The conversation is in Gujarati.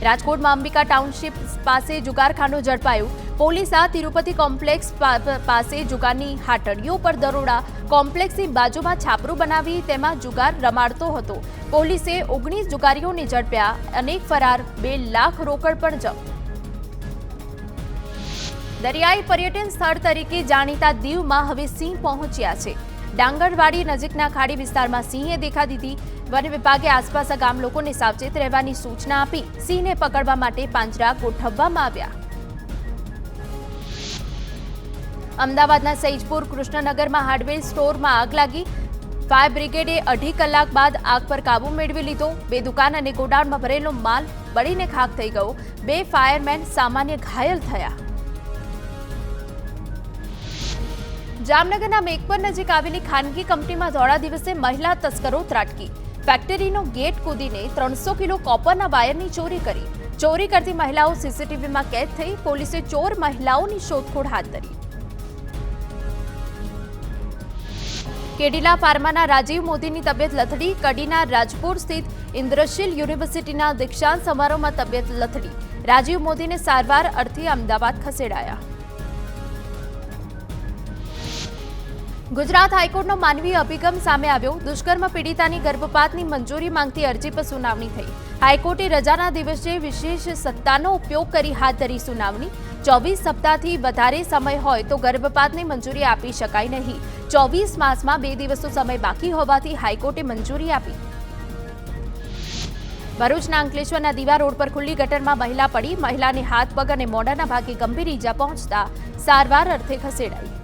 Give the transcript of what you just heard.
રાજકોટમાં અંબિકા ટાઉનશીપ પાસે જુગારખાનું ઝડપાયું। પોલીસ આ તિરુપતિ કોમ્પ્લેક્સ પાસે જુગારની હાટડીઓ પર દરોડા। કોમ્પ્લેક્સની બાજુમાં છાપરું બનાવી તેમાં જુગાર રમાડતો હતો। પોલીસે 19 જુગારીઓને ઝડપ્યા। અનેક ફરાર, 2 લાખ રોકડ પણ જપ્ત। દરિયાઈ પર્યટન સ્થળ તરીકે જાણીતા દીવમાં હવે સિંહ પહોંચ્યા છે। ડાંગરવાડી નજીકના ખાડી વિસ્તારમાં સિંહે દેખા દીધી। વન વિભાગે આસપાસના ગામ લોકોને સાવચેત રહેવાની સૂચના આપી। સિંહને પકડવા માટે પાંજરા ગોઠવવામાં આવ્યા। અમદાવાદના સૈજપુર કૃષ્ણનગરમાં હાર્ડવેર સ્ટોરમાં આગ લાગી। ફાયર બ્રિગેડે 2.5 કલાક બાદ આગ પર કાબુ મેળવી લીધો। 2 દુકાન અને ગોડાઉનમાં ભરેલો માલ બળીને ખાખ થઈ ગયો। 2 ફાયરમેન સામાન્ય ઘાયલ થયા। જામનગરના મેઘપર નજીક આવેલી ખાનગી કંપનીમાં ધોળા દિવસે મહિલા તસ્કરો ત્રાટકી। ફેક્ટરીનો ગેટ કૂદીને 300 કિલો કોપરના વાયરની ચોરી કરી। ચોરી કરતી મહિલાઓ સીસીટીવીમાં કેદ થઈ। પોલીસે ચોર મહિલાઓની શોધખોળ હાથ ધરી। કેડિલા ફાર્માના રાજીવ મોદીની તબિયત લથડી। કડીના રાજપુર સ્થિત ઇન્દ્રશીલ યુનિવર્સિટીના દીક્ષાંત સમારોહમાં તબિયત લથડી। રાજીવ મોદીને સારવાર અર્થે અમદાવાદ ખસેડાયા। ગુજરાત હાઈકોર્ટનો માનવીય અભિગમ સામે આવ્યો। દુષ્કર્મ પીડિતાની ગર્ભપાતની મંજૂરી માંગતી અરજી પર સુનાવણી થઈ। હાઈકોર્ટે રજાના દિવસે વિશેષ સત્તાનો ઉપયોગ કરી હાથ ધરી સુનાવણી। 24 સપ્તાહથી વધારે સમય હોય તો ગર્ભપાતની મંજૂરી આપી શકાય નહીં। 24 માસમાં 2 દિવસનો સમય બાકી હોવાથી હાઈકોર્ટે મંજૂરી આપી। ભરૂચના અંકલેશ્વરના દીવા રોડ પર ખુલ્લી ગટરમાં મહિલા પડી। મહિલાને હાથ, પગ અને મોઢાના ભાગે ગંભીર ઈજા પહોંચતા સારવાર અર્થે ખસેડાઈ।